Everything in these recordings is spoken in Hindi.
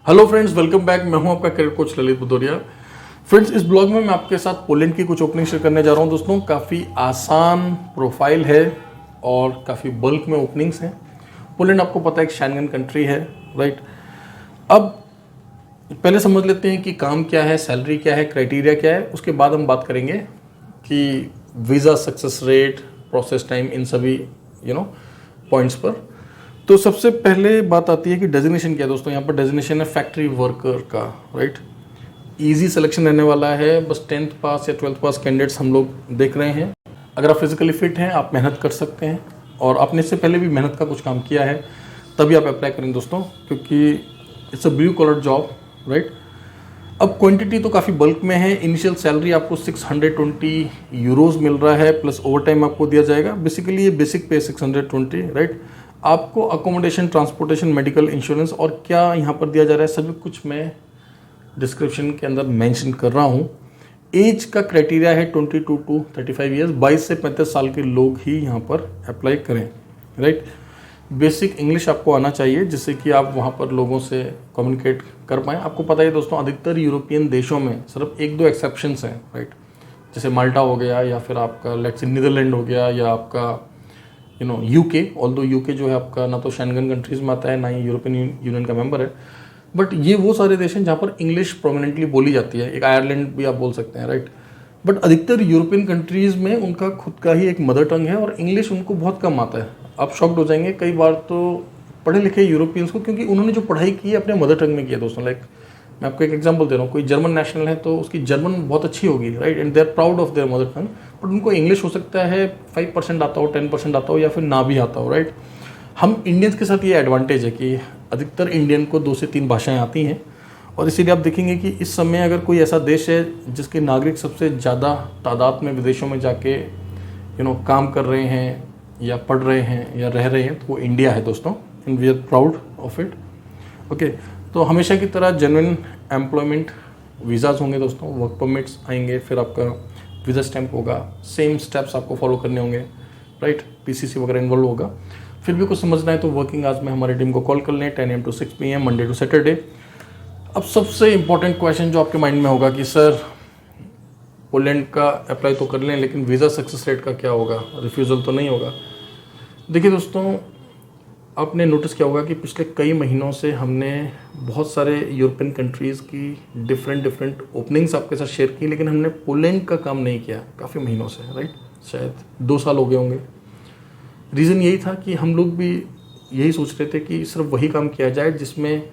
Hello friends, welcome back. मैं हूं आपका career coach Lalit Bhadauria. Friends, इस ब्लॉग में मैं आपके साथ पोलैंड की कुछ ओपनिंग शेयर करने जा रहा हूं दोस्तों। काफ़ी आसान प्रोफाइल है और काफ़ी बल्क में ओपनिंग्स हैं। पोलैंड आपको पता है एक शेंगन कंट्री है, राइट। अब पहले समझ लेते हैं कि काम क्या है, सैलरी क्या है, क्राइटेरिया क्या है। उसके बाद हम बात करेंगे कि visa success rate, process time, इन सभी पॉइंट्स पर। तो सबसे पहले बात आती है कि डेजिग्नेशन क्या है दोस्तों। यहाँ पर डेजिग्नेशन है फैक्ट्री वर्कर का, राइट। इजी सिलेक्शन रहने वाला है, बस 10th पास या 12th पास कैंडिडेट्स हम लोग देख रहे हैं। अगर आप फिजिकली फिट हैं, आप मेहनत कर सकते हैं और आपने इससे पहले भी मेहनत का कुछ काम किया है, तभी आप अप्लाई करें दोस्तों, क्योंकि it's a blue collar job, right. अब क्वांटिटी तो काफ़ी बल्क में है। इनिशियल सैलरी आपको 620 यूरोज मिल रहा है, प्लस ओवर टाइम आपको दिया जाएगा। बेसिकली ये बेसिक पे 620, राइट। आपको अकोमोडेशन, ट्रांसपोर्टेशन, मेडिकल इंश्योरेंस और क्या यहाँ पर दिया जा रहा है, सभी कुछ मैं डिस्क्रिप्शन के अंदर मेंशन कर रहा हूँ। एज का क्राइटेरिया है 22 टू 35 ईयर्स। 22 से 35 साल के लोग ही यहाँ पर अप्लाई करें, राइट। बेसिक इंग्लिश आपको आना चाहिए, जिससे कि आप वहाँ पर लोगों से कम्युनिकेट कर पाएँ। आपको पता है दोस्तों, अधिकतर यूरोपियन देशों में सिर्फ 1-2 एक्सेप्शंस हैं, राइट। जैसे माल्टा हो गया, या फिर आपका लेट्स से नीदरलैंड हो गया, या आपका यूके। ऑल्दो यूके जो है आपका ना तो शेंगन कंट्रीज में आता है, ना ही यूरोपियन यूनियन का मेंबर है, बट ये वो सारे देश हैं जहाँ पर इंग्लिश प्रोमिनेंटली बोली जाती है। एक आयरलैंड भी आप बोल सकते हैं, राइट। बट अधिकतर यूरोपियन कंट्रीज में उनका खुद का ही एक मदर टंग है और इंग्लिश उनको बहुत कम आता है। आप शॉक्ड हो जाएंगे कई बार तो पढ़े लिखे यूरोपियंस को, क्योंकि उन्होंने जो पढ़ाई की है अपने मदर टंग में किया दोस्तों। लाइक मैं आपको एक एग्जांपल दे रहा हूँ, कोई जर्मन नेशनल है तो उसकी जर्मन बहुत अच्छी होगी, right, and they are proud of their mother tongue. But उनको इंग्लिश हो सकता है 5% आता हो, 10% आता हो, या फिर ना भी आता हो, राइट। हम इंडियंस के साथ ये एडवांटेज है कि अधिकतर इंडियन को 2 से 3 भाषाएं आती हैं, और इसीलिए आप देखेंगे कि इस समय अगर कोई ऐसा देश है जिसके नागरिक सबसे ज़्यादा तादाद में विदेशों में जाके काम कर रहे हैं या पढ़ रहे हैं या रह रहे हैं, तो वो इंडिया है दोस्तों, and we are proud of it. Okay, तो हमेशा की तरह जेन्युइन एम्प्लॉयमेंट वीज़ाज होंगे दोस्तों, वर्क परमिट्स आएंगे, फिर आपका वीज़ा स्टैंप होगा, सेम स्टेप्स आपको फॉलो करने होंगे, राइट। पीसीसी वगैरह इन्वॉल्व होगा। फिर भी कुछ समझना है तो वर्किंग आवर्स में हमारी टीम को कॉल कर लें, 10 AM to 6 PM, Monday to Saturday. अब सबसे इंपॉर्टेंट क्वेश्चन जो आपके माइंड में होगा कि सर पोलैंड का अप्लाई तो कर लें, लेकिन वीज़ा सक्सेस रेट का क्या होगा, रिफ्यूज़ल तो नहीं होगा। देखिए दोस्तों, आपने नोटिस किया होगा कि पिछले कई महीनों से हमने बहुत सारे यूरोपियन कंट्रीज़ की डिफरेंट ओपनिंग्स आपके साथ शेयर की, लेकिन हमने पोलैंड का काम नहीं किया काफ़ी महीनों से, राइट। शायद 2 साल हो गए होंगे। रीज़न यही था कि हम लोग भी यही सोच रहे थे कि सिर्फ वही काम किया जाए जिसमें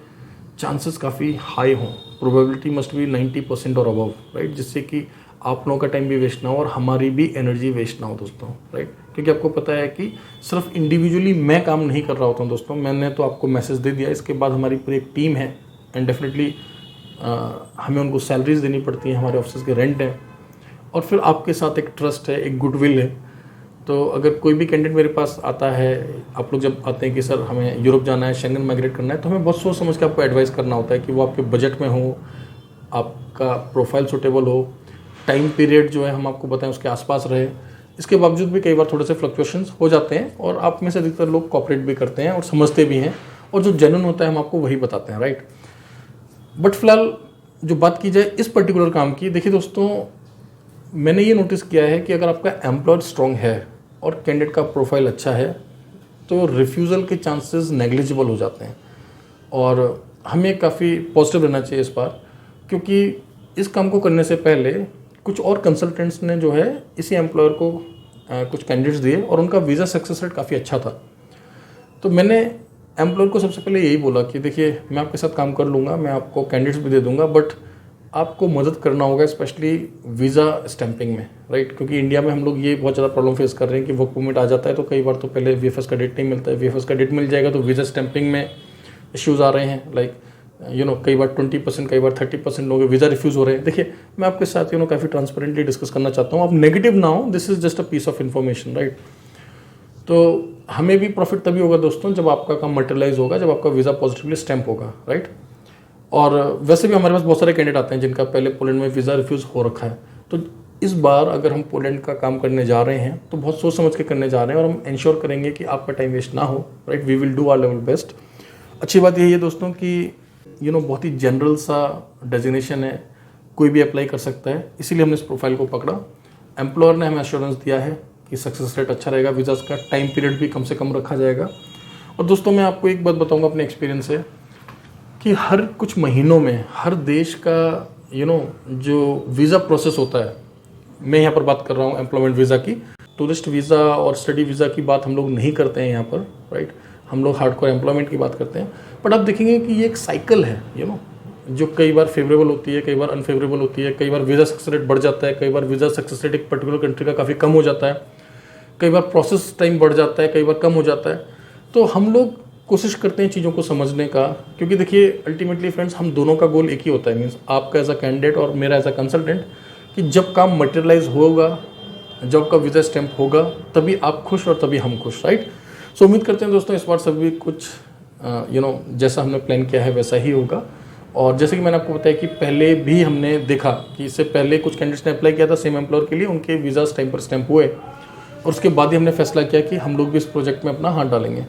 चांसेस काफ़ी हाई हों, प्रोबेबिलिटी मस्ट बी 90% और अबव, राइट, जिससे कि आप लोगों का टाइम भी वेस्ट ना हो और हमारी भी एनर्जी वेस्ट ना हो दोस्तों, राइट। क्योंकि आपको पता है कि सिर्फ इंडिविजुअली मैं काम नहीं कर रहा होता हूँ दोस्तों। मैंने तो आपको मैसेज दे दिया, इसके बाद हमारी पूरी एक टीम है, एंड डेफिनेटली हमें उनको सैलरीज देनी पड़ती हैं, हमारे ऑफिस के रेंट हैं, और फिर आपके साथ एक ट्रस्ट है, एक गुडविल है। तो अगर कोई भी कैंडिडेट मेरे पास आता है, आप लोग जब आते हैं कि सर हमें यूरोप जाना है, शेंगन माइग्रेट करना है, तो हमें बहुत सोच समझ के आपको एडवाइस करना होता है कि वो आपके बजट में हो, आपका प्रोफाइल सुटेबल हो, टाइम पीरियड जो है हम आपको बताएं उसके आसपास रहे। इसके बावजूद भी कई बार थोड़े से फ्लक्चुएशंस हो जाते हैं, और आप में से अधिकतर लोग कॉपरेट भी करते हैं और समझते भी हैं, और जो जेन्युइन होता है हम आपको वही बताते हैं, राइट। बट फिलहाल जो बात की जाए इस पर्टिकुलर काम की, देखिए दोस्तों, मैंने ये नोटिस किया है कि अगर आपका एम्प्लॉयर स्ट्रॉन्ग है और कैंडिडेट का प्रोफाइल अच्छा है, तो रिफ्यूज़ल के चांसेस नेग्लिजिबल हो जाते हैं। और हमें काफ़ी पॉजिटिव रहना चाहिए इस बार, क्योंकि इस काम को करने से पहले कुछ और कंसल्टेंट्स ने जो है इसी एम्प्लॉयर को कुछ कैंडिडेट्स दिए, और उनका वीज़ा सक्सेस रेट काफ़ी अच्छा था। तो मैंने एम्प्लॉयर को सबसे पहले यही बोला कि देखिए, मैं आपके साथ काम कर लूँगा, मैं आपको कैंडिडेट्स भी दे दूँगा, बट आपको मदद करना होगा स्पेशली वीज़ा स्टैंपिंग में, राइट। क्योंकि इंडिया में हम लोग ये बहुत ज़्यादा प्रॉब्लम फेस कर रहे हैं कि वर्क परमिट आ जाता है तो कई बार तो पहले VFS का डेट नहीं मिलता है, VFS का डेट मिल जाएगा तो वीज़ा स्टैंपिंग में इश्यूज़ आ रहे हैं। लाइक कई बार 20%, कई बार 30% लोग वीज़ा रिफ्यूज़ हो रहे हैं। देखिए, मैं आपके साथ काफ़ी ट्रांसपेरेंटली डिस्कस करना चाहता हूँ। आप नेगेटिव ना हो, this is just a piece of information, right. तो हमें भी प्रॉफिट तभी होगा दोस्तों जब आपका काम मटेरियलाइज होगा, जब आपका वीज़ा पॉजिटिवली स्टैंप होगा, राइट। और वैसे भी हमारे पास बहुत सारे कैंडिडेट आते हैं जिनका पहले पोलैंड में वीज़ा रिफ्यूज़ हो रखा है। तो इस बार अगर हम पोलैंड का काम करने जा रहे हैं तो बहुत सोच समझ के करने जा रहे हैं, और हम इंश्योर करेंगे कि आपका टाइम वेस्ट ना हो, right. We will do our level best. अच्छी बात यही है दोस्तों कि बहुत ही जनरल सा डेजिग्नेशन है, कोई भी अप्लाई कर सकता है, इसीलिए हमने इस प्रोफाइल को पकड़ा। एम्प्लॉयर ने हमें एश्योरेंस दिया है कि सक्सेस रेट अच्छा रहेगा, वीज़ा का टाइम पीरियड भी कम से कम रखा जाएगा। और दोस्तों मैं आपको एक बात बताऊंगा अपने एक्सपीरियंस से कि हर कुछ महीनों में हर देश का जो वीज़ा प्रोसेस होता है, मैं यहाँ पर बात कर रहा हूँ एम्प्लॉयमेंट वीज़ा की, टूरिस्ट वीज़ा और स्टडी वीज़ा की बात हम लोग नहीं करते हैं यहाँ पर, राइट। हम लोग हार्डकोर एम्प्लॉयमेंट की बात करते हैं। बट आप देखेंगे कि ये एक साइकिल है जो कई बार फेवरेबल होती है, कई बार अनफेवरेबल होती है, कई बार वीज़ा सक्सेस रेट बढ़ जाता है, कई बार वीज़ा सक्सेस रेट एक पर्टिकुलर कंट्री का काफ़ी कम हो जाता है, कई बार प्रोसेस टाइम बढ़ जाता है, कई बार कम हो जाता है। तो हम लोग कोशिश करते हैं चीज़ों को समझने का, क्योंकि देखिए अल्टीमेटली फ्रेंड्स हम दोनों का गोल एक ही होता है, मीन्स आपका एज अ कैंडिडेट और मेरा एज अ कंसल्टेंट, कि जब काम मटेरियलाइज होगा, जब आपका वीज़ा स्टैंप होगा, तभी आप खुश और तभी हम खुश, राइट। सो उम्मीद करते हैं दोस्तों इस बार सभी कुछ जैसा हमने प्लान किया है वैसा ही होगा। और जैसे कि मैंने आपको बताया कि पहले भी हमने देखा कि इससे पहले कुछ कैंडिडेट्स ने अप्लाई किया था सेम एम्प्लॉयर के लिए, उनके वीज़ाज टाइम पर स्टैंप हुए और उसके बाद ही हमने फैसला किया कि हम लोग भी इस प्रोजेक्ट में अपना हाथ डालेंगे।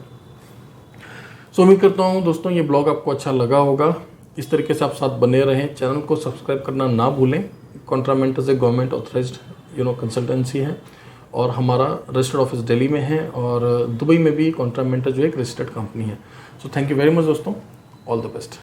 सो उम्मीद करता हूँ दोस्तों ये ब्लॉग आपको अच्छा लगा होगा। इस तरीके से आप साथ बने रहें, चैनल को सब्सक्राइब करना ना भूलें। कॉन्ट्रामेंटस एक गवर्नमेंट ऑथराइज्ड कंसल्टेंसी है और हमारा रजिस्टर्ड ऑफिस दिल्ली में है और दुबई में भी कॉन्ट्रामेंटस जो एक रजिस्टर्ड कंपनी है। So thank you very much दोस्तों, ऑल द बेस्ट।